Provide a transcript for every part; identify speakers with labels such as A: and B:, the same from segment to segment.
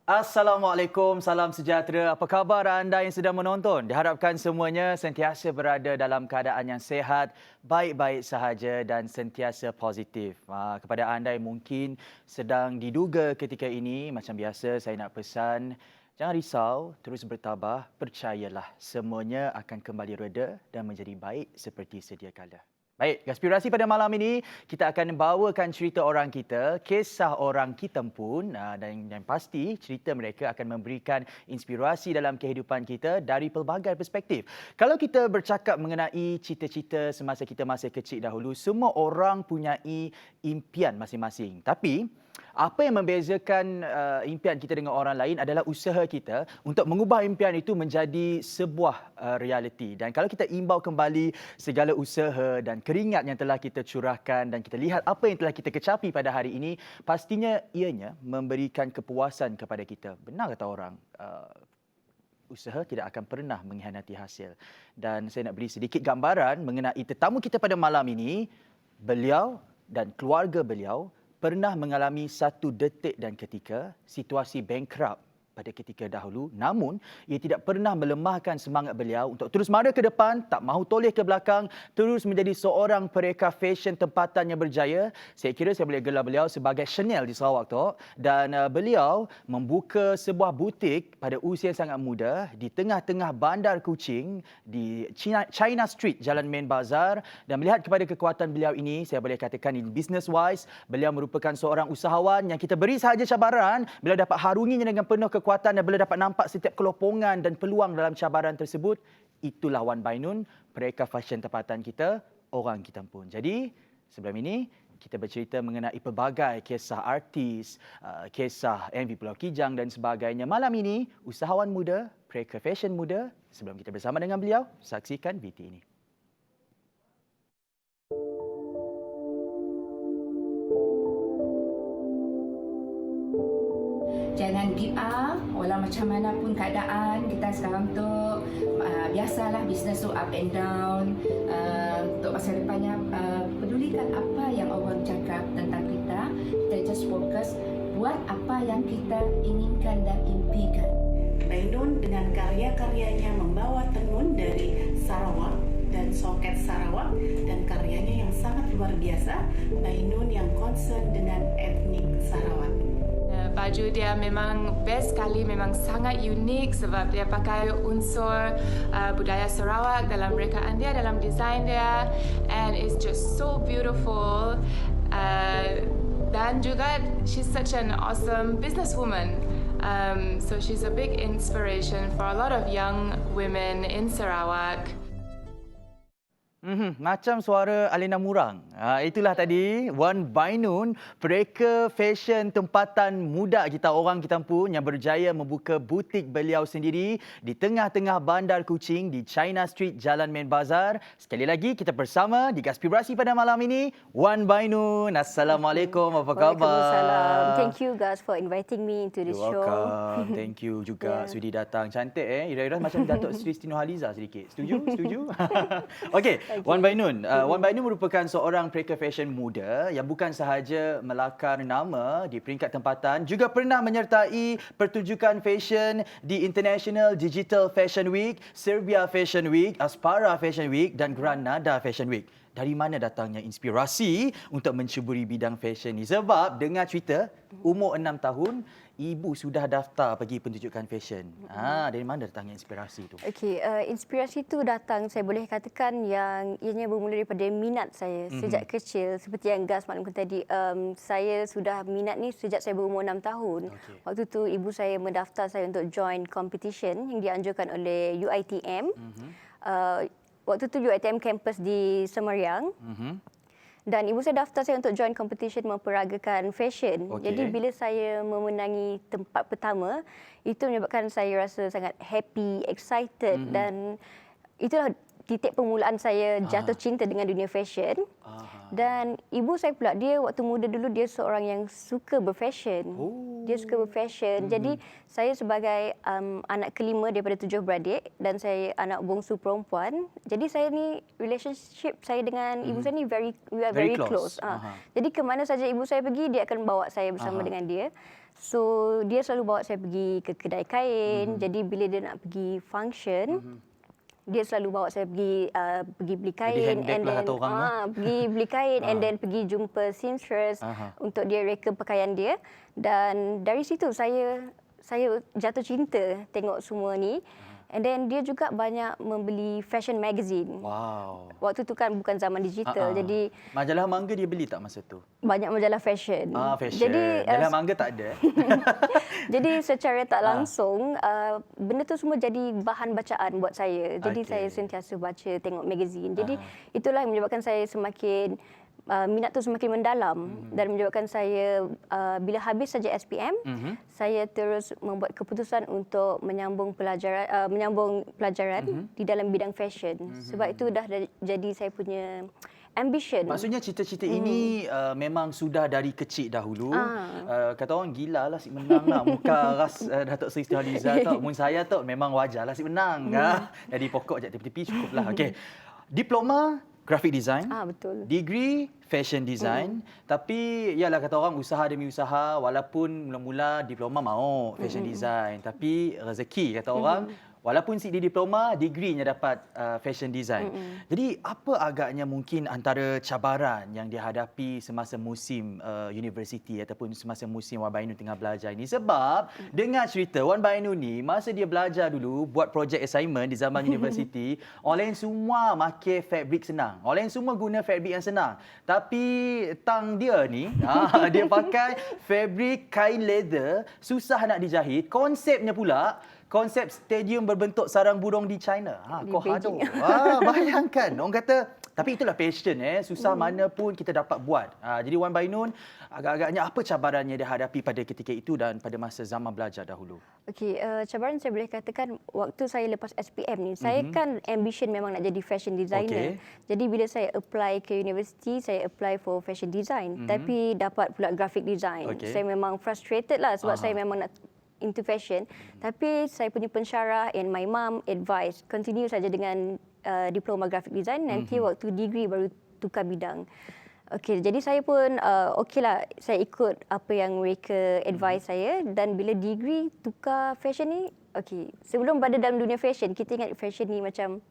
A: Assalamualaikum, salam sejahtera. Apa khabar anda yang sedang menonton? Diharapkan semuanya sentiasa berada dalam keadaan yang sihat, baik-baik sahaja dan sentiasa positif. Kepada anda yang mungkin sedang diduga ketika ini, macam biasa saya nak pesan, jangan risau, terus bertabah, percayalah semuanya akan kembali reda dan menjadi baik seperti sedia kala. Baik, Gaspirasi pada malam ini kita akan bawakan cerita orang kita, kisah orang kita pun dan yang pasti cerita mereka akan memberikan inspirasi dalam kehidupan kita dari pelbagai perspektif. Kalau kita bercakap mengenai cita-cita semasa kita masih kecil dahulu, semua orang punyai impian masing-masing. Tapi apa yang membezakan impian kita dengan orang lain adalah usaha kita untuk mengubah impian itu menjadi sebuah realiti. Dan kalau kita imbau kembali segala usaha dan keringat yang telah kita curahkan dan kita lihat apa yang telah kita kecapi pada hari ini, pastinya ianya memberikan kepuasan kepada kita. Benar kata orang, usaha tidak akan pernah mengkhianati hasil. Dan saya nak beri sedikit gambaran mengenai tetamu kita pada malam ini. Beliau dan keluarga beliau pernah mengalami satu detik dan ketika situasi bankrupt pada ketika dahulu, namun ia tidak pernah melemahkan semangat beliau untuk terus mara ke depan, tak mahu toleh ke belakang, terus menjadi seorang pereka fashion tempatan yang berjaya. Saya kira saya boleh gelar beliau sebagai Chanel di Sarawak tu, dan beliau membuka sebuah butik pada usia yang sangat muda di tengah-tengah bandar Kuching di China Street, Jalan Main Bazar. Dan melihat kepada kekuatan beliau ini, saya boleh katakan in business wise, beliau merupakan seorang usahawan yang kita beri sahaja cabaran, beliau dapat harunginya dengan penuh kekuatan dan beliau dapat nampak setiap kelopongan dan peluang dalam cabaran tersebut. Itulah Wan Bainun, pereka fashion tempatan kita, orang kita pun. Jadi, sebelum ini kita bercerita mengenai pelbagai kisah artis, kisah MV Pulau Kijang dan sebagainya. Malam ini, usahawan muda, pereka fashion muda. Sebelum kita bersama dengan beliau, saksikan VT ini.
B: Jangan give up, walau macam mana pun keadaan. Kita sekarang tu biasalah bisnes tu up and down. Untuk masa depannya, pedulikan apa yang orang cakap tentang kita. Kita just fokus buat apa yang kita inginkan dan impikan.
C: Bainun dengan karya-karyanya membawa tenun dari Sarawak dan soket Sarawak, dan karyanya yang sangat luar biasa. Bainun yang concern dengan etnik Sarawak.
D: Baju dia memang best sekali, memang sangat unik sebab dia pakai unsur budaya Sarawak dalam rekaan dia, dalam desain dia, and it's just so beautiful. Dan juga she's such an awesome businesswoman. So she's a big inspiration for a lot of young women in Sarawak.
A: Macam suara Alina Murang. Itulah tadi Wan Bainun, pereka fashion tempatan muda kita, orang kita pun yang berjaya membuka butik beliau sendiri di tengah-tengah bandar Kuching di China Street, Jalan Main Bazar. Sekali lagi kita bersama di Gaspirasi pada malam ini, Wan Bainun. Assalamualaikum, apa khabar?
E: Waalaikumsalam. Thank you guys for inviting me into this show.
A: Welcome. Thank you juga sudi datang. Cantik Ira-ira macam Datuk Seri Siti Nurhaliza sedikit. Setuju? Setuju? Okey. Wan Bainun. Wan Bainun merupakan seorang pereka fashion muda yang bukan sahaja melakar nama di peringkat tempatan, juga pernah menyertai pertunjukan fashion di International Digital Fashion Week, Serbia Fashion Week, Aspara Fashion Week dan Granada Fashion Week. Dari mana datangnya inspirasi untuk mencuburi bidang fashion ni? Sebab dengar cerita, umur 6 tahun, ibu sudah daftar pergi pentunjukan fashion. Dari mana datangnya inspirasi itu?
E: Okey, inspirasi itu datang, saya boleh katakan yang ianya bermula daripada minat saya sejak kecil. Seperti yang Gas maklumkan tadi, saya sudah minat ni sejak saya berumur 6 tahun. Okay. Waktu tu ibu saya mendaftar saya untuk join competition yang dianjurkan oleh UiTM. Waktu tu UiTM campus di Semeriang. Dan ibu saya daftar saya untuk join competition memperagakan fashion. Okay. Jadi bila saya memenangi tempat pertama, itu menyebabkan saya rasa sangat happy, excited dan itulah titik permulaan saya jatuh cinta dengan dunia fashion. Dan ibu saya pula, dia waktu muda dulu dia seorang yang suka berfashion. Dia suka berfashion. Jadi saya sebagai anak kelima daripada 7 beradik dan saya anak bongsu perempuan. Jadi saya ni relationship saya dengan ibu saya ni we are
A: Very
E: very
A: close.
E: close. Jadi ke mana saja ibu saya pergi, dia akan bawa saya bersama dengan dia. So dia selalu bawa saya pergi ke kedai kain. Jadi bila dia nak pergi function, dia selalu bawa saya pergi beli kain,
A: handbag lah kata orang tu.
E: pergi beli kain and then pergi jumpa seamstress untuk dia reka pakaian dia, dan dari situ saya jatuh cinta tengok semua ni. And then dia juga banyak membeli fashion magazine.
A: Wow.
E: Waktu tu kan bukan zaman digital, jadi
A: Majalah mangga dia beli tak masa tu?
E: banyak majalah fashion.
A: Fashion.
E: Jadi
A: Majalah mangga tak ada.
E: jadi secara tak langsung benda tu semua jadi bahan bacaan buat saya. Jadi saya sentiasa baca, tengok magazine. Jadi itulah yang menyebabkan saya semakin minat tu semakin mendalam dan menyebabkan saya bila habis saja SPM, saya terus membuat keputusan untuk menyambung pelajaran di dalam bidang fashion. Sebab itu dah jadi saya punya ambition.
A: Maksudnya cita-cita ini memang sudah dari kecil dahulu. Kata orang gila lah si menang lah. Muka ras Datuk Seri Siti Nurhaliza tu. Mun saya tu memang wajar lah si menang. Jadi pokok je tepi-tepi cukup lah. Okay. Diploma graphic design.
E: Betul.
A: Degree fashion design. Tapi yalah kata orang usaha demi usaha, walaupun mula-mula diploma mau fashion design, tapi rezeki kata orang. Walaupun si di diploma, degree-nya dapat fashion design. Jadi apa agaknya mungkin antara cabaran yang dihadapi semasa musim universiti ataupun semasa musim Wan Bainu tengah belajar ini? Sebab dengar cerita Wan Bainu ni masa dia belajar dulu buat project assignment di zaman universiti, orang lain semua pakai fabric senang. Orang lain semua guna fabric yang senang. Tapi tang dia ni, dia pakai fabric kain leather, susah nak dijahit. Konsepnya pula konsep stadium berbentuk sarang burung di China. Kau hadu. Bayangkan. Orang kata, tapi itulah passion. Susah mana pun kita dapat buat. Jadi Wan Bainun, agak-agaknya apa cabarannya dihadapi pada ketika itu dan pada masa zaman belajar dahulu?
E: Okey, cabaran saya boleh katakan waktu saya lepas SPM ni, saya kan ambition memang nak jadi fashion designer. Jadi bila saya apply ke universiti, saya apply for fashion design. Tapi dapat pula graphic design. Saya memang frustrated lah sebab saya memang nak into fashion, tapi saya punya pensyarah and my mum advise continue saja dengan diploma graphic design, nanti waktu degree baru tukar bidang. Okey, jadi saya pun okeylah, saya ikut apa yang mereka advise saya, dan bila degree tukar fashion ni, okey, sebelum berada dalam dunia fashion, kita ingat fashion ni macam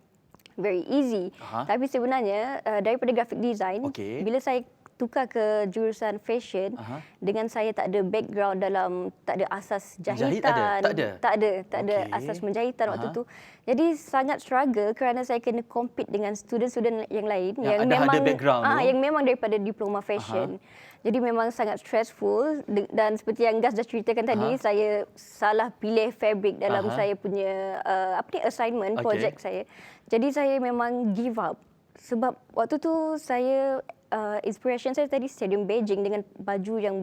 E: very easy. Tapi sebenarnya daripada graphic design, bila saya tukar ke jurusan fashion, dengan saya tak ada background dalam, tak ada asas jahitan. Tak ada asas menjahitan waktu tu. Jadi sangat struggle kerana saya kena compete dengan student-student yang lain yang memang
A: ada background
E: yang memang daripada diploma fashion. Jadi memang sangat stressful, dan seperti yang Gas dah ceritakan tadi, saya salah pilih fabric dalam saya punya assignment project saya. Jadi saya memang give up. Sebab waktu tu saya inspiration saya tadi Stadium Beijing dengan baju yang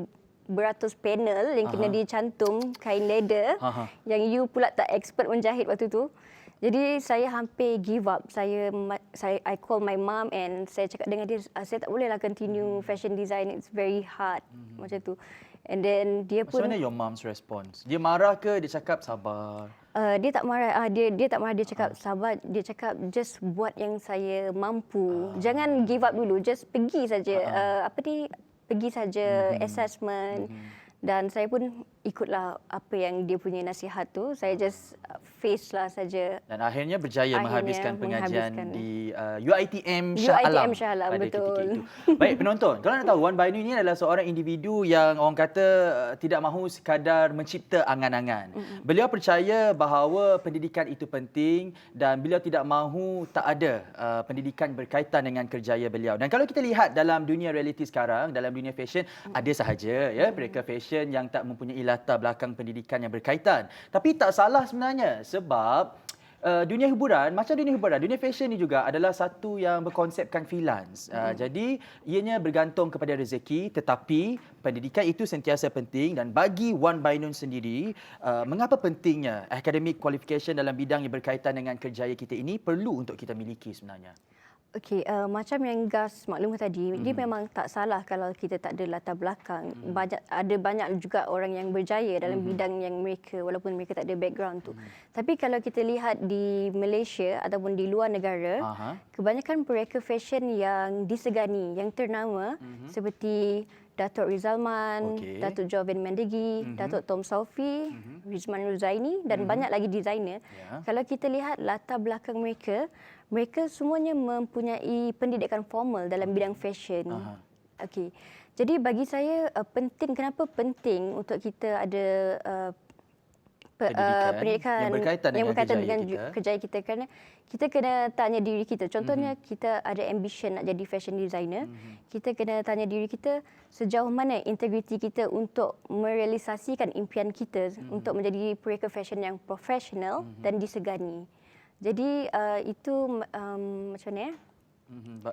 E: beratus panel yang kena dicantum kain leather yang you pula tak expert menjahit waktu tu. Jadi saya hampir give up. I call my mom and saya cakap dengan dia, saya tak bolehlah continue fashion design, it's very hard macam tu. And then dia pun,
A: macam mana your mom's response? Dia marah ke dia cakap sabar?
E: Dia tak marah. Dia tak marah, dia cakap sabar. Dia cakap just buat yang saya mampu. Jangan give up dulu. Just pergi saja. Pergi saja assessment. Dan saya pun ikutlah apa yang dia punya nasihat tu. Saya just face lah saja.
A: Dan akhirnya berjaya menghabiskan pengajian di UiTM
E: Shah Alam
A: pada
E: betul.
A: ketika itu. Baik penonton, kalau nak tahu Wan Bainu ini adalah seorang individu yang orang kata tidak mahu sekadar mencipta angan-angan. Beliau percaya bahawa pendidikan itu penting dan beliau tidak mahu tak ada pendidikan berkaitan dengan kerjaya beliau. Dan kalau kita lihat dalam dunia realiti sekarang, dalam dunia fashion, ada sahaja mereka fashion yang tak mempunyai latar belakang pendidikan yang berkaitan. Tapi tak salah sebenarnya sebab dunia hiburan, macam dunia hiburan, dunia fashion ni juga adalah satu yang berkonsepkan freelance. Jadi ianya bergantung kepada rezeki, tetapi pendidikan itu sentiasa penting. Dan bagi Wan Bainun sendiri, mengapa pentingnya academic qualification dalam bidang yang berkaitan dengan kerjaya kita ini perlu untuk kita miliki sebenarnya?
E: Okey, macam yang Gas maklumkan tadi, dia memang tak salah kalau kita tak ada latar belakang. Banyak juga orang yang berjaya dalam bidang yang mereka, walaupun mereka tak ada background tu. Tapi kalau kita lihat di Malaysia ataupun di luar negara, kebanyakan mereka fashion yang disegani, yang ternama seperti Datuk Rizalman, Datuk Joven Mendegi, Datuk Tom Saufi, Rizman Ruzaini dan banyak lagi designer. Kalau kita lihat latar belakang mereka, mereka semuanya mempunyai pendidikan formal dalam bidang fashion. Okey. Jadi bagi saya kenapa penting untuk kita ada pendidikan yang berkaitan dengan kerjaya kita, kerana kita kena tanya diri kita. Contohnya kita ada ambition nak jadi fashion designer, kita kena tanya diri kita sejauh mana integriti kita untuk merealisasikan impian kita untuk menjadi peraker fashion yang profesional dan disegani. Jadi itu macam mana ya?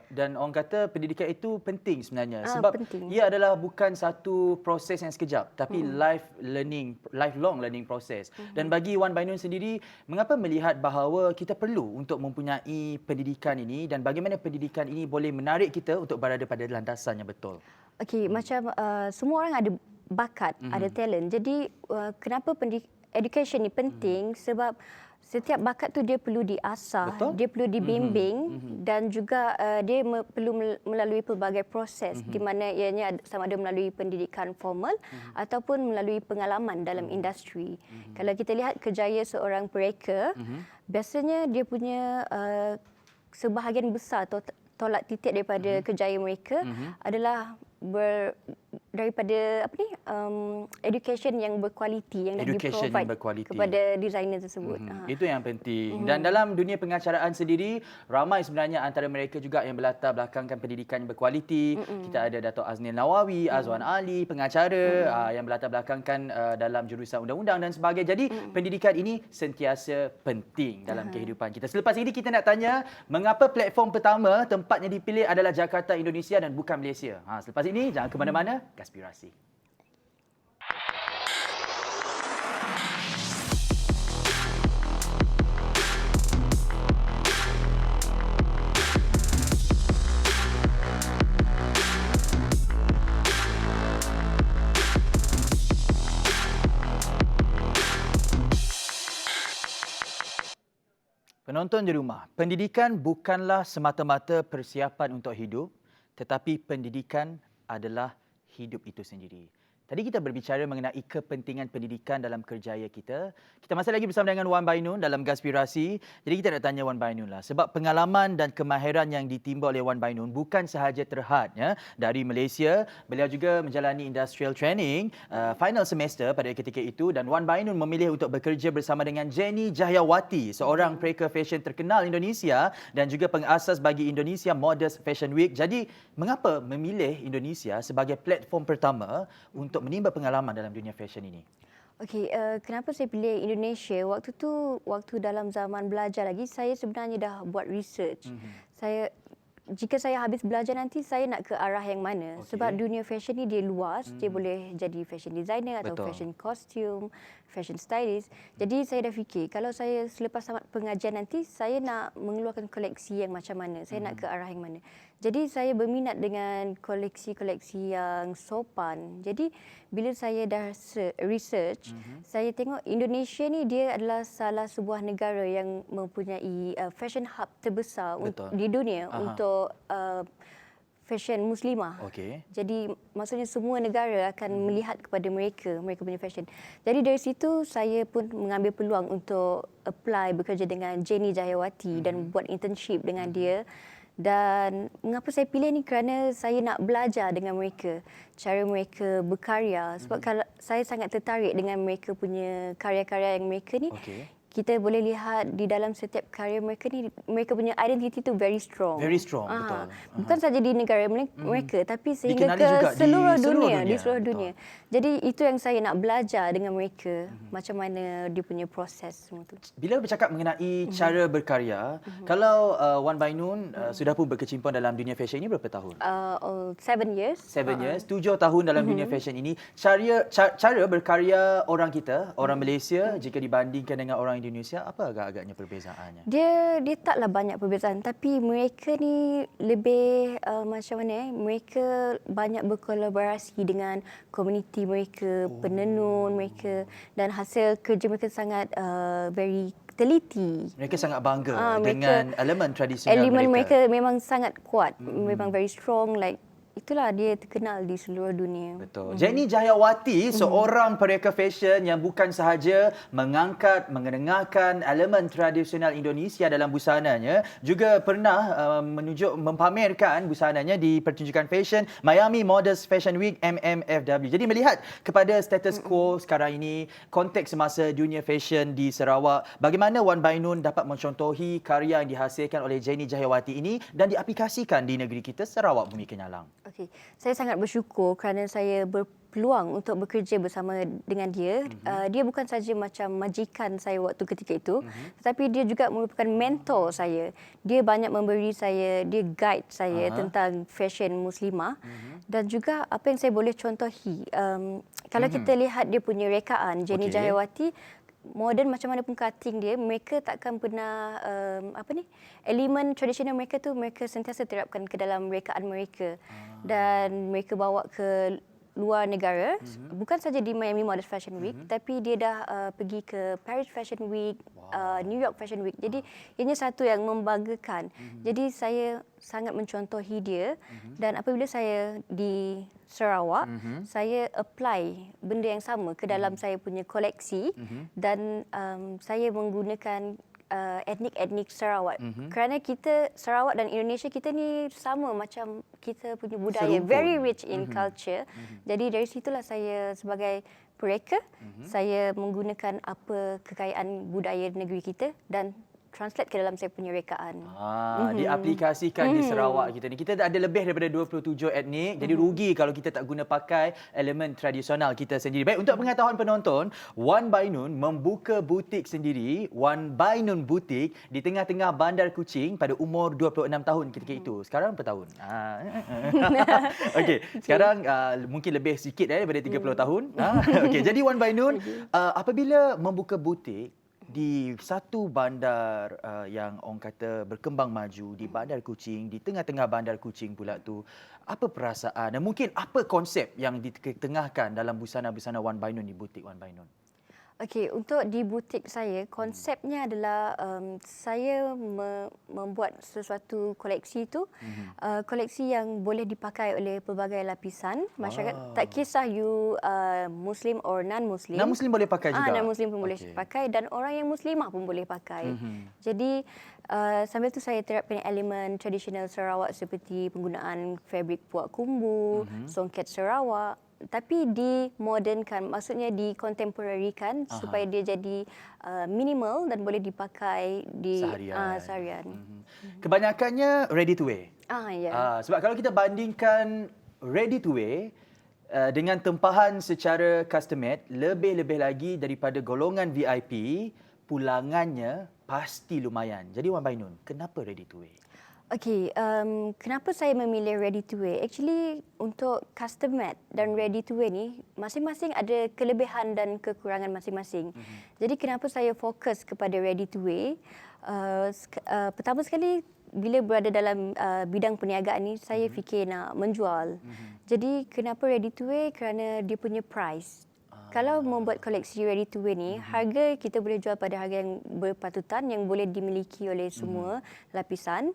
A: Dan orang kata pendidikan itu penting sebenarnya sebab
E: penting.
A: ia adalah bukan satu proses yang sekejap tapi lifelong learning proses. Dan bagi Wan Bainun sendiri, mengapa melihat bahawa kita perlu untuk mempunyai pendidikan ini dan bagaimana pendidikan ini boleh menarik kita untuk berada pada landasan yang betul?
E: Okey, macam semua orang ada bakat, ada talent. Jadi kenapa education ni penting? Sebab setiap bakat tu dia perlu diasah, dia perlu dibimbing dan juga dia perlu melalui pelbagai proses di mana ianya sama ada melalui pendidikan formal ataupun melalui pengalaman dalam industri. Kalau kita lihat kerjaya seorang peraker, biasanya dia punya sebahagian besar tolak titik daripada kerjaya mereka adalah daripada education yang berkualiti yang di-provide kepada designer tersebut.
A: Itu yang penting. Dan dalam dunia pengacaraan sendiri, ramai sebenarnya antara mereka juga yang berlatar belakangkan pendidikan yang berkualiti. Kita ada Dato' Aznil Nawawi, Azwan Ali, pengacara yang berlatar belakangkan dalam jurusan undang-undang dan sebagainya. Jadi pendidikan ini sentiasa penting dalam kehidupan kita. Selepas ini kita nak tanya, mengapa platform pertama tempatnya dipilih adalah Jakarta, Indonesia dan bukan Malaysia? Selepas ini jangan ke mana-mana, Gaspirasi. Penonton di rumah, pendidikan bukanlah semata-mata persiapan untuk hidup, tetapi pendidikan adalah hidup itu sendiri. Tadi kita berbicara mengenai kepentingan pendidikan dalam kerjaya kita. Kita masih lagi bersama dengan Wan Bainun dalam Gaspirasi. Jadi kita nak tanya Wan Bainun lah. Sebab pengalaman dan kemahiran yang ditimba oleh Wan Bainun bukan sahaja terhad dari Malaysia. Beliau juga menjalani industrial training final semester pada ketika itu. Dan Wan Bainun memilih untuk bekerja bersama dengan Jenny Jahyawati, seorang peraker fashion terkenal Indonesia dan juga pengasas bagi Indonesia Modest Fashion Week. Jadi mengapa memilih Indonesia sebagai platform pertama untuk menimba pengalaman dalam dunia fashion ini?
E: Okey, kenapa saya pilih Indonesia? Waktu dalam zaman belajar lagi, saya sebenarnya dah buat research. Jika saya habis belajar nanti, saya nak ke arah yang mana? Sebab dunia fashion ni dia luas, dia boleh jadi fashion designer atau fashion costume, fashion stylist. Jadi saya dah fikir, kalau saya selepas tamat pengajian nanti, saya nak mengeluarkan koleksi yang macam mana? Saya nak ke arah yang mana? Jadi saya berminat dengan koleksi-koleksi yang sopan. Jadi bila saya dah research, saya tengok Indonesia ni dia adalah salah sebuah negara yang mempunyai fashion hub terbesar di dunia untuk fashion muslimah. Jadi maksudnya semua negara akan melihat kepada mereka punya fashion. Jadi dari situ saya pun mengambil peluang untuk apply bekerja dengan Jenny Jahyawati dan buat internship dengan dia. Dan mengapa saya pilih ni, kerana saya nak belajar dengan mereka, cara mereka berkarya. Sebab kalau saya sangat tertarik dengan mereka punya karya-karya yang mereka ni. Kita boleh lihat di dalam setiap karya mereka ni, mereka punya identiti tu very strong.
A: Very strong, betul.
E: Bukan saja di negara mereka, tapi sehingga ke seluruh dunia. Jadi itu yang saya nak belajar dengan mereka, macam mana dia punya proses semua tu.
A: Bila bercakap mengenai cara berkarya, kalau Wan Bainun sudah pun berkecimpung dalam dunia fashion ini berapa tahun?
E: 7 years.
A: 7 years, 7 tahun dalam dunia fashion ini. Cara berkarya orang kita, orang Malaysia, jika dibandingkan dengan orang Indonesia, apa agak-agaknya perbezaannya?
E: Dia taklah banyak perbezaan, tapi mereka ni lebih macam mana mereka banyak berkolaborasi dengan komuniti mereka, penenun mereka, dan hasil kerja mereka sangat very teliti.
A: Mereka sangat bangga
E: mereka,
A: dengan elemen tradisional
E: elemen
A: mereka.
E: mereka memang sangat kuat, memang very strong, like itulah dia terkenal di seluruh dunia.
A: Betul. Jenny Jahyawati, seorang pereka fashion yang bukan sahaja mengangkat, mengedengarkan elemen tradisional Indonesia dalam busananya, juga pernah mempamerkan busananya di pertunjukan fashion Miami Models Fashion Week MMFW. Jadi melihat kepada status quo sekarang ini, konteks semasa dunia fashion di Sarawak, bagaimana Wan Bainun dapat mencontohi karya yang dihasilkan oleh Jenny Jahyawati ini dan diaplikasikan di negeri kita, Sarawak Bumi Kenyalang?
E: Okey, saya sangat bersyukur kerana saya berpeluang untuk bekerja bersama dengan dia. Dia bukan saja macam majikan saya waktu ketika itu, tetapi dia juga merupakan mentor saya. Dia banyak memberi saya, dia guide saya tentang fashion muslimah dan juga apa yang saya boleh contohi. Kalau kita lihat dia punya rekaan, Jenny Jahyawati, moden macam mana pun cutting dia, mereka takkan pernah elemen tradisional mereka tu mereka sentiasa terapkan ke dalam rekaan mereka dan mereka bawa ke luar negara, bukan saja di Miami Models Fashion Week, tapi dia dah pergi ke Paris Fashion Week, New York Fashion Week. Jadi ianya satu yang membanggakan. Jadi saya sangat mencontohi dia dan apabila saya di Sarawak, saya apply benda yang sama ke dalam saya punya koleksi dan saya menggunakan etnik-etnik Sarawak. Kerana kita Sarawak dan Indonesia kita ni sama macam kita punya budaya,
A: serumpun.
E: very rich in culture. Jadi dari situlah saya sebagai pereka, saya menggunakan apa kekayaan budaya negeri kita dan translate ke dalam saya punya rekaan.
A: Diaplikasikan di Sarawak kita ni. Kita ada lebih daripada 27 etnik. Jadi rugi kalau kita tak guna pakai elemen tradisional kita sendiri. Baik, untuk pengetahuan penonton, Wan Bainun membuka butik sendiri, Wan Bainun Butik, di tengah-tengah Bandar Kuching pada umur 26 tahun ketika itu. Sekarang berapa tahun? Okey, sekarang mungkin lebih sikit daripada 30 tahun. Okey, jadi Wan Bainun apabila membuka butik di satu bandar yang orang kata berkembang maju, di Bandar Kuching, di tengah-tengah Bandar Kuching pula tu, apa perasaan dan mungkin apa konsep yang ditengahkan dalam busana-busana Wan Bainun di butik Wan Bainun?
E: Okey, untuk di butik saya, konsepnya adalah saya membuat sesuatu koleksi itu, koleksi yang boleh dipakai oleh pelbagai lapisan masyarakat. Tak kisah you Muslim or non-Muslim.
A: Non-Muslim boleh pakai juga?
E: Non-Muslim pun boleh pakai dan orang yang Muslimah pun boleh pakai. Jadi sambil tu saya terapkan elemen tradisional Sarawak seperti penggunaan fabrik puak kumbu, songket Sarawak, tapi dimodernkan, maksudnya dikontemporarikan supaya dia jadi minimal dan boleh dipakai di seharian.
A: Kebanyakannya ready to wear. Sebab kalau kita bandingkan ready to wear dengan tempahan secara custom made, lebih-lebih lagi daripada golongan VIP, pulangannya pasti lumayan. Jadi Wan Bainun, kenapa ready to wear?
E: Okey, kenapa saya memilih ready to wear? Actually, untuk custom made dan ready to wear ni, masing-masing ada kelebihan dan kekurangan masing-masing. Jadi kenapa saya fokus kepada ready to wear? Pertama sekali, bila berada dalam bidang perniagaan ni, saya fikir nak menjual. Jadi kenapa ready to wear? Kerana dia punya price. Kalau membuat koleksi ready to wear ni, harga kita boleh jual pada harga yang berpatutan, yang boleh dimiliki oleh semua lapisan.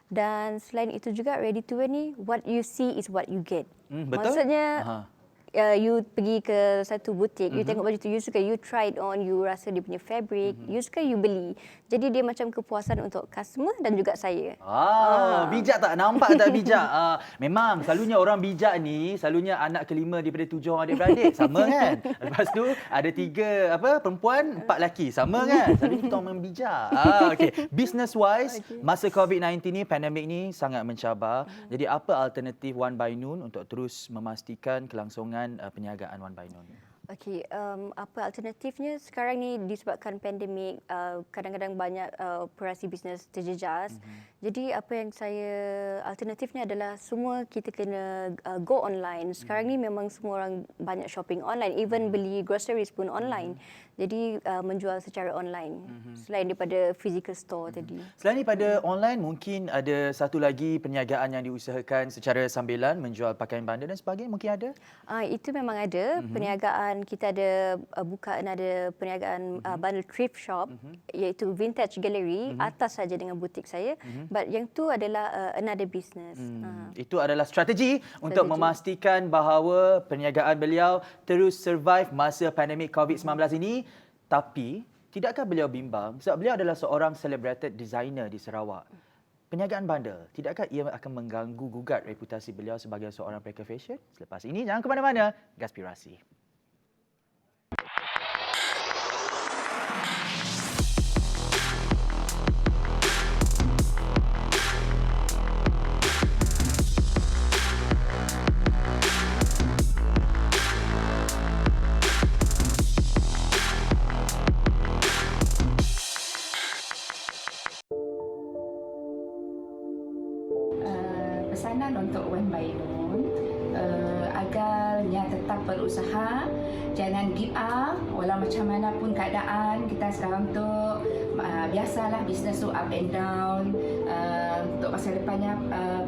E: Dan selain itu juga ready to wear ni, what you see is what you get.
A: Betul?
E: Maksudnya you pergi ke satu butik, you tengok baju tu, you suka, you try it on, you rasa dia punya fabric, you suka, you beli. Jadi dia macam kepuasan untuk customer dan juga saya.
A: Bijak tak? Nampak tak bijak? Memang selalunya orang bijak ni, selalunya anak kelima daripada 7 orang adik-beradik. Sama kan? Lepas tu ada 3 perempuan, 4 lelaki. Sama kan? Selalunya kita orang bijak. Okay. Business wise, masa COVID-19 ni, pandemik ni sangat mencabar. Jadi apa alternatif Wan Bainun untuk terus memastikan kelangsungan perniagaan Wan Bainun?
E: Okey, apa alternatifnya sekarang ni disebabkan pandemik, kadang-kadang banyak operasi bisnes terjejas. Jadi apa yang alternatifnya adalah semua kita kena go online. Sekarang ni memang semua orang banyak shopping online, even beli groceries pun online. Jadi menjual secara online selain daripada physical store tadi.
A: Selain daripada online, mungkin ada satu lagi perniagaan yang diusahakan secara sambilan menjual pakaian bundle dan sebagainya, mungkin ada?
E: Itu memang ada perniagaan. Kita ada ada perniagaan bundle thrift shop, iaitu vintage gallery, atas saja dengan butik saya. But yang tu adalah another business.
A: Itu adalah strategi untuk memastikan bahawa perniagaan beliau terus survive masa pandemik COVID-19 ini. Tapi, tidakkah beliau bimbang sebab beliau adalah seorang celebrated designer di Sarawak? Perniagaan bundle, tidakkah ia akan mengganggu gugat reputasi beliau sebagai seorang pelaku fashion? Selepas ini, jangan ke mana-mana. Gaspirasi.
B: Pesanan untuk Wan Bainun agarnya tetap berusaha, jangan give up walau macam mana pun keadaan. Kita sekarang tu biasalah bisnes tu up and down. Untuk masa depannya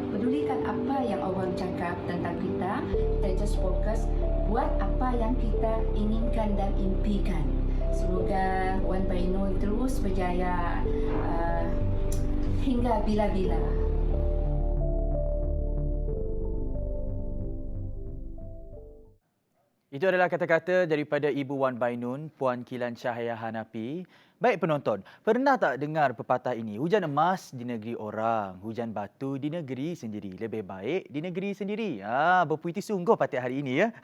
B: pedulikan apa yang orang cakap tentang kita. Kita just fokus buat apa yang kita inginkan dan impikan. Semoga Wan Bainun terus berjaya hingga bila-bila.
A: Itu adalah kata-kata daripada Ibu Wan Bainun, Puan Kilan Cahaya Hanapi. Baik penonton, pernah tak dengar pepatah ini? Hujan emas di negeri orang, hujan batu di negeri sendiri. Lebih baik di negeri sendiri. Berpuiti sungguh pada hari ini ya.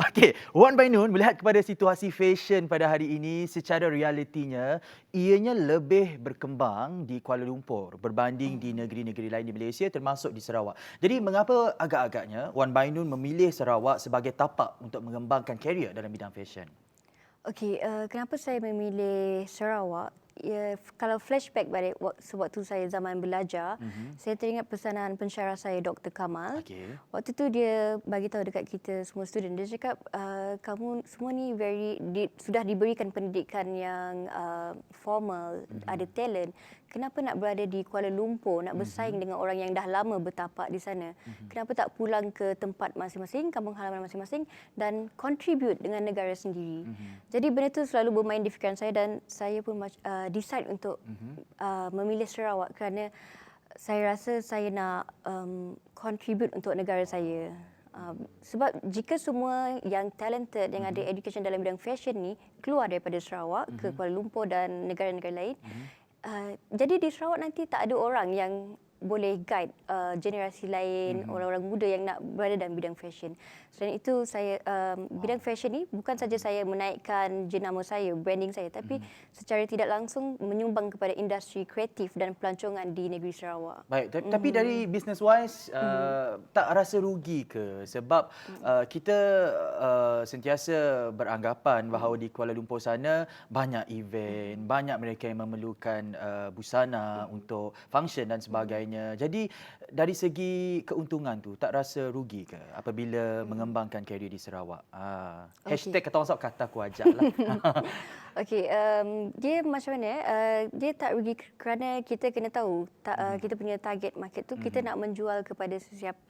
A: Okey, Wan Bainun melihat kepada situasi fashion pada hari ini secara realitinya, ianya lebih berkembang di Kuala Lumpur berbanding di negeri-negeri lain di Malaysia termasuk di Sarawak. Jadi mengapa agak-agaknya Wan Bainun memilih Sarawak sebagai tapak untuk mengembangkan karier dalam bidang fashion?
E: Okey, kenapa saya memilih Sarawak? Ya, kalau flashback balik sewaktu saya zaman belajar, saya teringat pesanan pensyarah saya Dr. Kamal.
A: Okey.
E: Waktu tu dia bagi tahu dekat kita semua student, dia cakap kamu semua ni sudah diberikan pendidikan yang formal, ada talent. Kenapa nak berada di Kuala Lumpur, nak bersaing dengan orang yang dah lama bertapak di sana? Kenapa tak pulang ke tempat masing-masing, kampung halaman masing-masing dan contribute dengan negara sendiri? Jadi benda tu selalu bermain di fikiran saya dan saya pun decide untuk memilih Sarawak kerana saya rasa saya nak contribute untuk negara saya. Sebab jika semua yang talented, yang ada education dalam bidang fashion ni keluar daripada Sarawak ke Kuala Lumpur dan negara-negara lain, jadi di Sarawak nanti tak ada orang yang boleh guide generasi lain, orang-orang muda yang nak berada dalam bidang fashion. Selain itu, saya bidang fashion ni bukan saja saya menaikkan jenama saya, branding saya, tapi secara tidak langsung menyumbang kepada industri kreatif dan pelancongan di negeri Sarawak.
A: Baik, tapi dari business wise tak rasa rugi ke? Sebab kita sentiasa beranggapan bahawa di Kuala Lumpur sana banyak event, banyak mereka yang memerlukan busana untuk function dan sebagainya. Jadi dari segi keuntungan tu tak rasa rugi ke apabila mengembangkan karier di Sarawak? Hashtag kata orang Sarawak, kata aku ajak lah.
E: Okey, dia macam mana? Dia tak rugi kerana kita kena tahu kita punya target market tu kita nak menjual kepada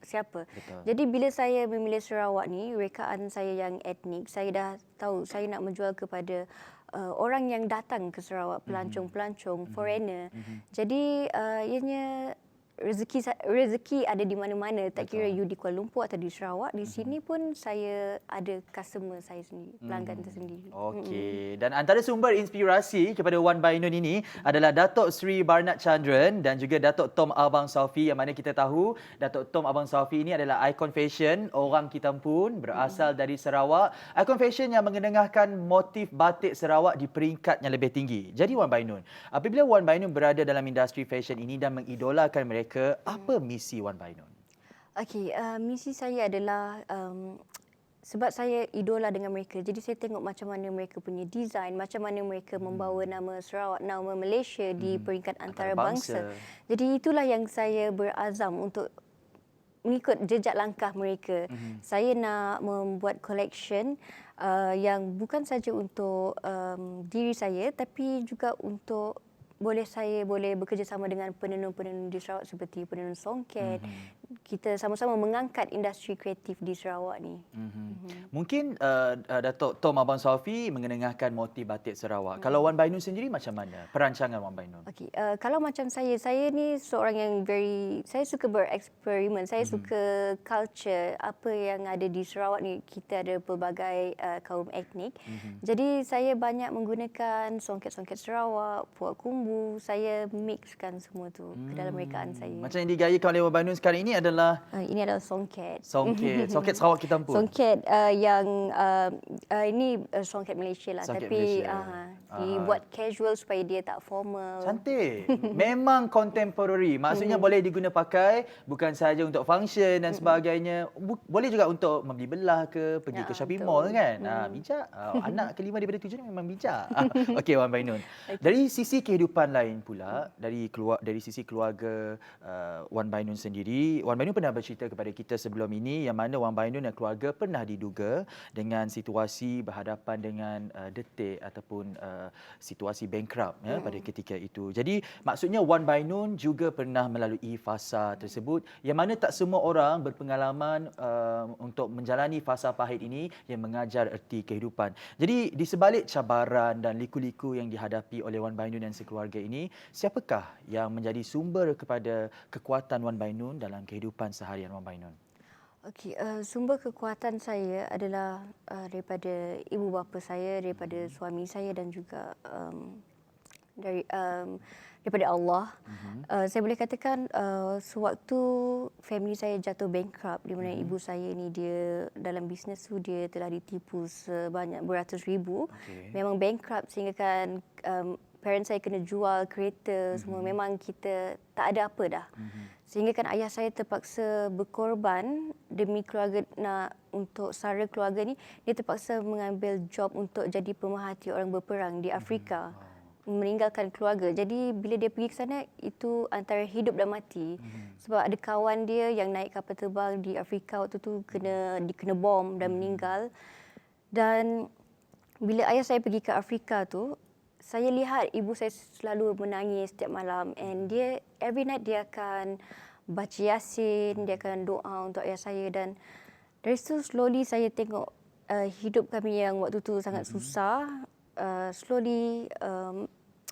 E: siapa.
A: Betul.
E: Jadi bila saya memilih Sarawak ni, rekaan saya yang etnik, saya dah tahu saya nak menjual kepada orang yang datang ke Sarawak, pelancong-pelancong, foreigner. Jadi ianya rezeki ada di mana-mana, tak kira you di Kuala Lumpur atau di Sarawak. Di sini pun saya ada customer saya sendiri, pelanggan tersendiri.
A: Okey, dan antara sumber inspirasi kepada Wan Bainun ini adalah Datuk Seri Barnard Chandran dan juga Datuk Tom Abang Saufi, yang mana kita tahu Datuk Tom Abang Saufi ini adalah ikon fashion orang Kitampun, berasal dari Sarawak. Ikon fashion yang mengenengahkan motif batik Sarawak di peringkat yang lebih tinggi. Jadi Wan Bainun, apabila Wan Bainun berada dalam industri fashion ini dan mengidolakan mereka, apa misi Wan Bainun?
E: Okey, misi saya adalah sebab saya idola dengan mereka. Jadi saya tengok macam mana mereka punya design, macam mana mereka membawa nama Sarawak, nama Malaysia di peringkat antarabangsa. Jadi itulah yang saya berazam untuk mengikut jejak langkah mereka. Saya nak membuat collection yang bukan saja untuk diri saya tapi juga untuk saya boleh bekerjasama dengan penenun-penenun di Sarawak seperti penenun songket. Kita sama-sama mengangkat industri kreatif di Sarawak ni.
A: Mungkin Datuk Tom Abang Sofi mengenengahkan motif batik Sarawak. Kalau Wan Bainun sendiri macam mana perancangan Wan Bainun?
E: Okey, kalau macam saya ni seorang yang saya suka bereksperimen, saya suka culture apa yang ada di Sarawak ni. Kita ada pelbagai kaum etnik. Jadi saya banyak menggunakan songket-songket Sarawak, puak kumbu. Saya mixkan semua tu ke dalam rekaan saya.
A: Macam yang digayakan oleh Wan Bainun sekarang ini adalah
E: Ini adalah songket.
A: songket Sarawak kita pun.
E: Songket yang ini songket Malaysia lah,
A: Songket
E: tapi
A: Malaysia.
E: dibuat casual supaya dia tak formal.
A: Cantik. Memang contemporary. Maksudnya boleh diguna pakai bukan sahaja untuk function dan sebagainya. Boleh juga untuk membeli belah ke, pergi ke shopping
E: betul.
A: mall kan. Bijak. Anak kelima daripada tujuh ni memang bijak. Okey Wan Bainun. Dari sisi kehidupan lain pula, dari sisi keluarga Wan Bainun sendiri, Wan Bainun pernah bercerita kepada kita sebelum ini yang mana Wan Bainun dan keluarga pernah diduga dengan situasi berhadapan dengan detik ataupun situasi bankrupt pada ketika itu. Jadi maksudnya Wan Bainun juga pernah melalui fasa tersebut yang mana tak semua orang berpengalaman untuk menjalani fasa pahit ini yang mengajar erti kehidupan. Jadi di sebalik cabaran dan liku-liku yang dihadapi oleh Wan Bainun dan sekeluarga ini, siapakah yang menjadi sumber kepada kekuatan Wan Bainun dalam kehidupan seharian Wan Bainun?
E: Okey, sumber kekuatan saya adalah daripada ibu bapa saya, daripada suami saya dan juga daripada Allah. Saya boleh katakan sewaktu family saya jatuh bankrupt, di mana ibu saya ni dia dalam bisnes tu dia telah ditipu sebanyak beratus ribu. Memang bankrupt sehingga kan parents saya kena jual kereta semua. Memang kita tak ada apa dah. Sehingga kan ayah saya terpaksa berkorban demi keluarga, untuk sara keluarga ni. Dia terpaksa mengambil job untuk jadi pemerhati orang berperang di Afrika. Meninggalkan keluarga. Jadi bila dia pergi ke sana, itu antara hidup dan mati. Sebab ada kawan dia yang naik kapal terbang di Afrika waktu tu dikena bom dan meninggal. Dan bila ayah saya pergi ke Afrika tu, saya lihat ibu saya selalu menangis setiap malam, and dia every night dia akan baca Yasin, dia akan doa untuk ayah saya. Dan dari situ slowly saya tengok hidup kami yang waktu tu sangat susah,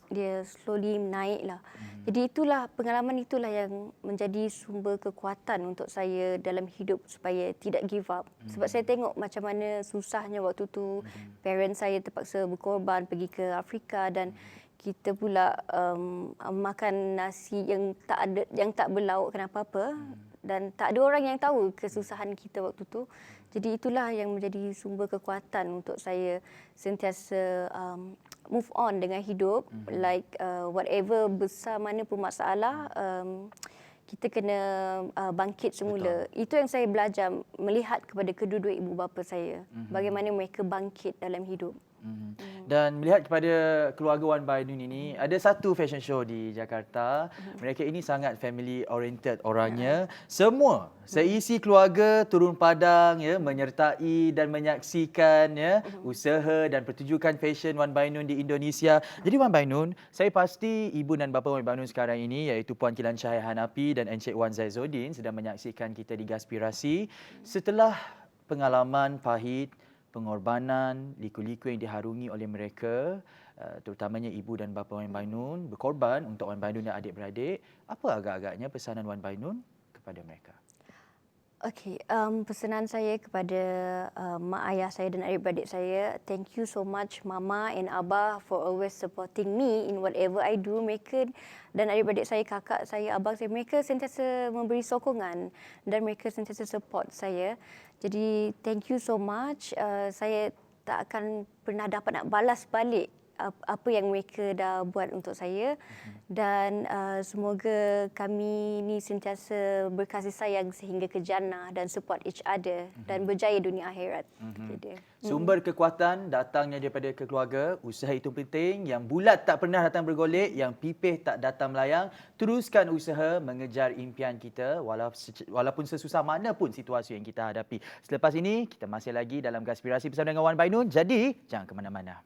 E: dia slowly naik lah. Jadi pengalaman itulah yang menjadi sumber kekuatan untuk saya dalam hidup supaya tidak give up. Sebab saya tengok macam mana susahnya waktu tu, parents saya terpaksa berkorban pergi ke Afrika dan kita pula makan nasi yang tak berlaukkan apa-apa dan tak ada orang yang tahu kesusahan kita waktu tu. Jadi itulah yang menjadi sumber kekuatan untuk saya sentiasa move on dengan hidup. Like whatever besar mana pun masalah, kita kena bangkit semula. Betul. Itu yang saya belajar melihat kepada kedua-dua ibu bapa saya. Bagaimana mereka bangkit dalam hidup.
A: Dan melihat kepada keluarga Wan Bainun ini, ada satu fashion show di Jakarta. Mereka ini sangat family oriented orangnya. Semua seisi keluarga turun padang menyertai dan menyaksikan usaha dan pertunjukan fashion Wan Bainun di Indonesia. Jadi Wan Bainun, saya pasti ibu dan bapa Wan Bainun sekarang ini iaitu Puan Kilan Cahaya Hanapi dan Encik Wan Zaizuddin sedang menyaksikan kita di Gaspirasi. Setelah pengalaman pahit, pengorbanan, liku-liku yang diharungi oleh mereka, terutamanya ibu dan bapa Wan Bainun berkorban untuk Wan Bainun dan adik-beradik, apa agak-agaknya pesanan Wan Bainun kepada mereka?
E: Okey, pesanan saya kepada mak ayah saya dan adik-beradik saya, thank you so much Mama and Abah for always supporting me in whatever I do. Mereka dan adik-beradik saya, kakak saya, abang saya, mereka sentiasa memberi sokongan dan mereka sentiasa support saya. Jadi thank you so much. Saya tak akan pernah dapat nak balas balik apa yang mereka dah buat untuk saya dan semoga kami ni sentiasa berkasih sayang sehingga ke jannah dan support each other dan berjaya dunia akhirat. Gitu.
A: Sumber kekuatan datangnya daripada keluarga, usaha itu penting, yang bulat tak pernah datang bergolek, yang pipih tak datang melayang. Teruskan usaha mengejar impian kita walaupun sesusah mana pun situasi yang kita hadapi. Selepas ini, kita masih lagi dalam Gaspirasi bersama dengan Wan Bainun. Jadi, jangan ke mana-mana.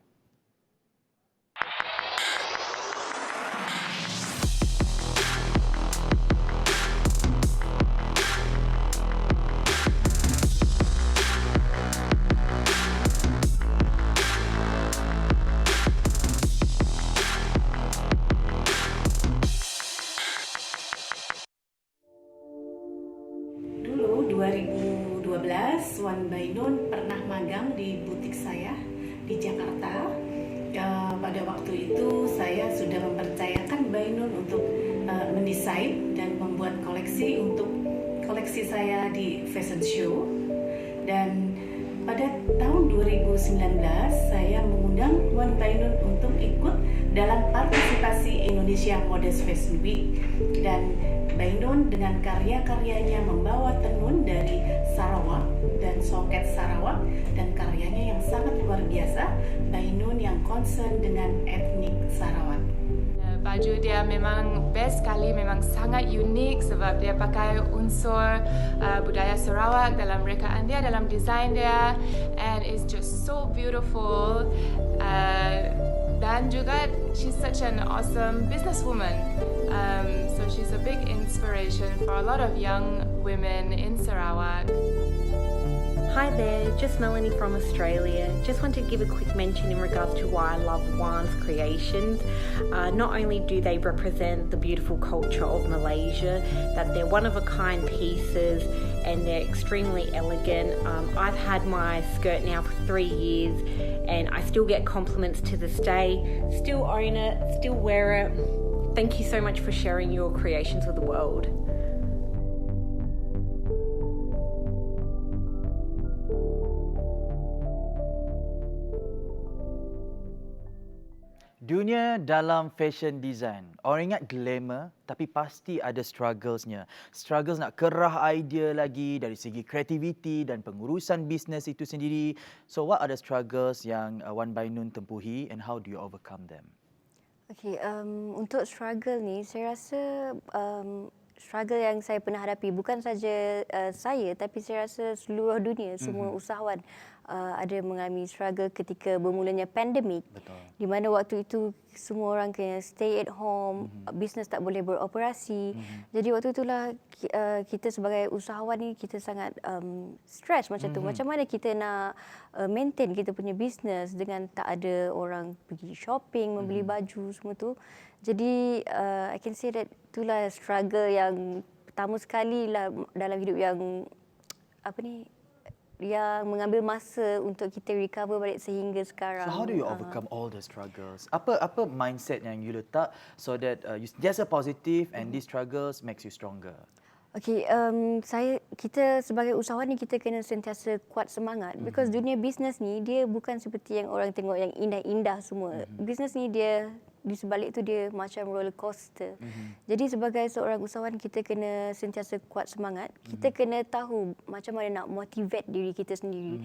C: Dulu 2012 Wan Bainun pernah magang di butik saya di Jakarta. Pada waktu itu saya sudah mempercayakan Bainun untuk mendesain dan membuat koleksi untuk koleksi saya di fashion show. Dan pada tahun 2019 saya mengundang Wan Bainun untuk ikut dalam partisipasi Indonesia Modest Fashion Week, dan Bainun dengan karya-karyanya membawa tenun dari Sarawak dan soket Sarawak, dan karyanya yang sangat luar biasa. Bainun yang concern dengan etnik Sarawak.
D: Baju dia memang best sekali, memang sangat unik sebab dia pakai unsur budaya Sarawak dalam rekaan dia, dalam desain dia, and it's just so beautiful. Dan juga she's such an awesome businesswoman. So she's a big inspiration for a lot of young women in Sarawak.
F: Hi there, just Melanie from Australia. Just want to give a quick mention in regards to why I love Wan's creations. Not only do they represent the beautiful culture of Malaysia, that they're one-of-a-kind pieces and they're extremely elegant. I've had my skirt now for 3 years and I still get compliments to this day. Still own it, still wear it. Thank you so much for sharing your creations with the world.
A: Dunia dalam fashion design. Orang ingat glamour, tapi pasti ada strugglesnya. Struggles nak kerah idea lagi dari segi kreativiti dan pengurusan bisnes itu sendiri. So what are the struggles yang Wan Bainun tempuhi and how do you overcome them?
E: Okay, untuk struggle ni, saya rasa struggle yang saya pernah hadapi bukan saja saya, tapi saya rasa seluruh dunia, semua usahawan ada mengalami struggle ketika bermulanya pandemik.
A: Betul.
E: Di mana waktu itu semua orang kena stay at home, bisnes tak boleh beroperasi. Jadi waktu itulah kita sebagai usahawan ni kita sangat stress macam tu. Macam mana kita nak maintain kita punya bisnes dengan tak ada orang pergi shopping, membeli baju semua tu. Jadi I can say that itulah struggle yang pertama sekali lah dalam hidup yang yang mengambil masa untuk kita recover balik sehingga sekarang.
A: So how do you overcome all the struggles? Apa mindset yang you letak so that you just a positive and these struggles makes you stronger?
E: Okay, kita sebagai usahawan ni kita kena sentiasa kuat semangat because dunia bisnes ni dia bukan seperti yang orang tengok yang indah-indah semua. Bisnes ni dia di sebalik tu dia macam roller coaster. Jadi sebagai seorang usahawan kita kena sentiasa kuat semangat. Kita kena tahu macam mana nak motivate diri kita sendiri.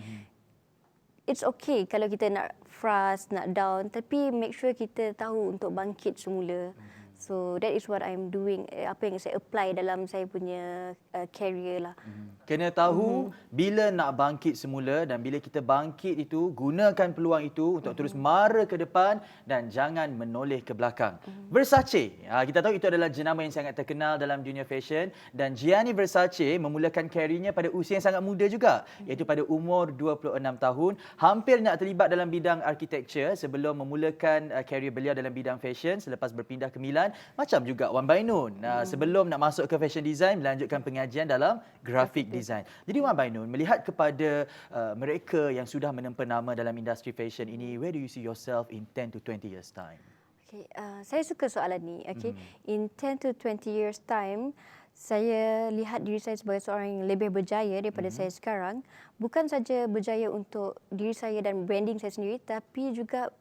E: It's okay kalau kita nak frust, nak down, tapi make sure kita tahu untuk bangkit semula. So that is what I'm doing, apa yang saya apply dalam saya punya career lah.
A: Kena tahu bila nak bangkit semula, dan bila kita bangkit itu, gunakan peluang itu untuk terus mara ke depan dan jangan menoleh ke belakang. Versace, kita tahu itu adalah jenama yang sangat terkenal dalam dunia fashion, dan Gianni Versace memulakan karirnya pada usia yang sangat muda juga, iaitu pada umur 26 tahun. Hampir nak terlibat dalam bidang architecture sebelum memulakan karier beliau dalam bidang fashion selepas berpindah ke Milan. Macam juga Wan Bainun, sebelum nak masuk ke fashion design, melanjutkan pengajian dalam graphic design. Jadi Wan Bainun, melihat kepada mereka yang sudah menempa nama dalam industri fashion ini, where do you see yourself in 10 to 20 years time?
E: Okay, saya suka soalan ni. Okay, in 10 to 20 years time, saya lihat diri saya sebagai seorang yang lebih berjaya daripada saya sekarang. Bukan saja berjaya untuk diri saya dan branding saya sendiri, tapi juga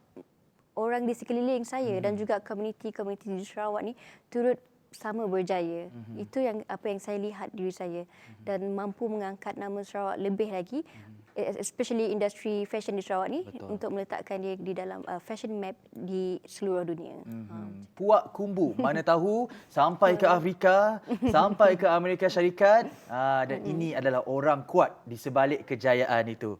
E: orang di sekeliling saya dan juga komuniti-komuniti di Sarawak ni turut sama berjaya. Itu yang apa yang saya lihat diri saya dan mampu mengangkat nama Sarawak lebih lagi, especially industri fashion di Sarawak ni.
A: Betul.
E: Untuk meletakkan dia di dalam fashion map di seluruh dunia.
A: Puak kumbu, mana tahu sampai ke Afrika, sampai ke Amerika Syarikat, dan ini adalah orang kuat di sebalik kejayaan itu.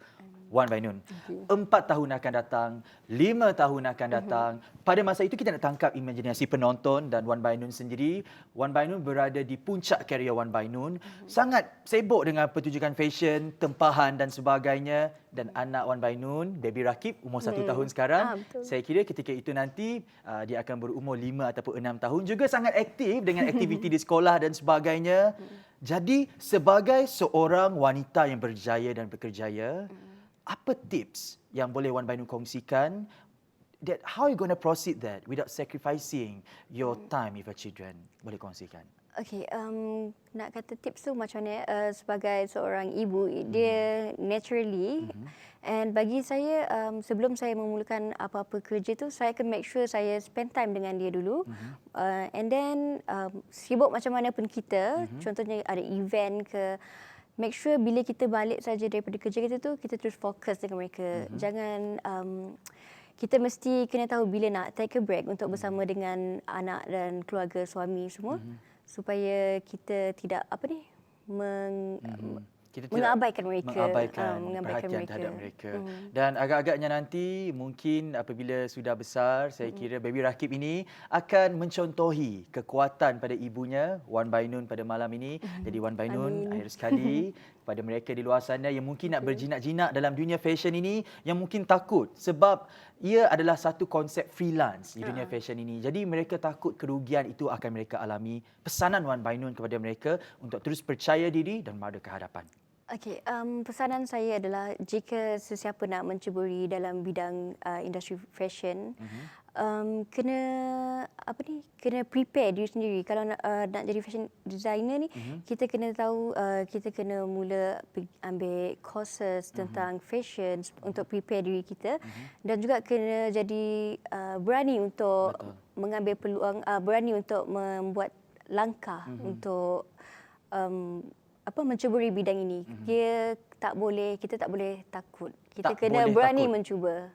A: Wan Bainun, 4 tahun akan datang, 5 tahun akan datang. Pada masa itu kita nak tangkap imajinasi penonton dan Wan Bainun sendiri. Wan Bainun berada di puncak karier Wan Bainun. Sangat sibuk dengan pertunjukan fashion, tempahan dan sebagainya. Dan anak Wan Bainun, Baby Rakib, umur 1 tahun sekarang.
E: Betul.
A: Saya kira ketika itu nanti dia akan berumur 5 ataupun 6 tahun. Juga sangat aktif dengan aktiviti di sekolah dan sebagainya. Jadi sebagai seorang wanita yang berjaya dan berkerjaya, apa tips yang boleh Wan Bainun kongsikan, that how you going to proceed that without sacrificing your time with your children? Boleh kongsikan.
E: Okey, nak kata tips tu macam mana, sebagai seorang ibu, dia naturally, and bagi saya, sebelum saya memulakan apa-apa kerja tu, saya akan make sure saya spend time dengan dia dulu. And then, sibuk macam mana pun kita, contohnya ada event ke, make sure bila kita balik saja daripada kerja kita tu, kita terus fokus dengan mereka. Jangan, kita mesti kena tahu bila nak take a break untuk bersama dengan anak dan keluarga, suami semua. Supaya kita tidak
A: Kita tidak
E: mengabaikan mereka.
A: mengabaikan
E: mengabaikan
A: perhatian terhadap mereka. Dan agak-agaknya nanti mungkin apabila sudah besar, saya kira Baby Rakib ini akan mencontohi kekuatan pada ibunya, Wan Bainun pada malam ini. Jadi Wan Bainun, akhir sekali pada mereka di luar sana yang mungkin nak berjinak-jinak dalam dunia fashion ini, yang mungkin takut sebab ia adalah satu konsep freelance di dunia fashion ini. Jadi mereka takut kerugian itu akan mereka alami. Pesanan Wan Bainun kepada mereka untuk terus percaya diri dan maju ke hadapan.
E: Okey, pesanan saya adalah jika sesiapa nak menceburi dalam bidang industri fashion, kena kena prepare diri sendiri. Kalau nak jadi fashion designer ni, kita kena tahu, kita kena mula ambil courses tentang fashion untuk prepare diri kita, dan juga kena jadi berani untuk mengambil peluang, berani untuk membuat langkah untuk menceburi bidang ini. Kita tak boleh takut. Kita kena berani mencuba.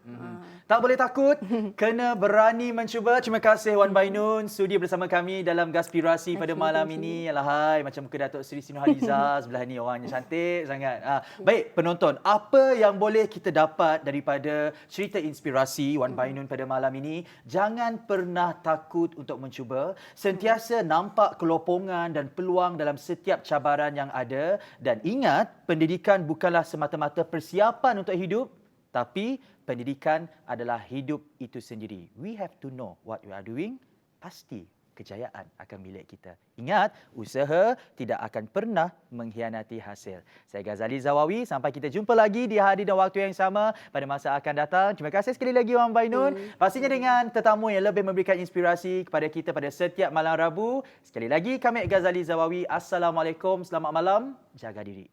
A: Tak boleh takut, kena berani mencuba. Terima kasih Wan Bainun sudi bersama kami dalam Gaspirasi pada malam ini. Alahai, macam muka Datuk Seri Siti Nurhaliza sebelah ni, orangnya cantik sangat. Baik penonton, apa yang boleh kita dapat daripada cerita inspirasi Wan Bainun pada malam ini? Jangan pernah takut untuk mencuba. Sentiasa nampak kelopongan dan peluang dalam setiap cabaran yang ada. Dan ingat, pendidikan bukanlah semata-mata persiapan untuk hidup, tapi pendidikan adalah hidup itu sendiri. We have to know what we are doing. Pasti kejayaan akan milik kita. Ingat, usaha tidak akan pernah mengkhianati hasil. Saya Ghazali Zawawi, sampai kita jumpa lagi di hari dan waktu yang sama pada masa akan datang. Terima kasih sekali lagi Wan Bainun. Pastinya dengan tetamu yang lebih memberikan inspirasi kepada kita pada setiap malam Rabu. Sekali lagi kami Ghazali Zawawi. Assalamualaikum, selamat malam, jaga diri.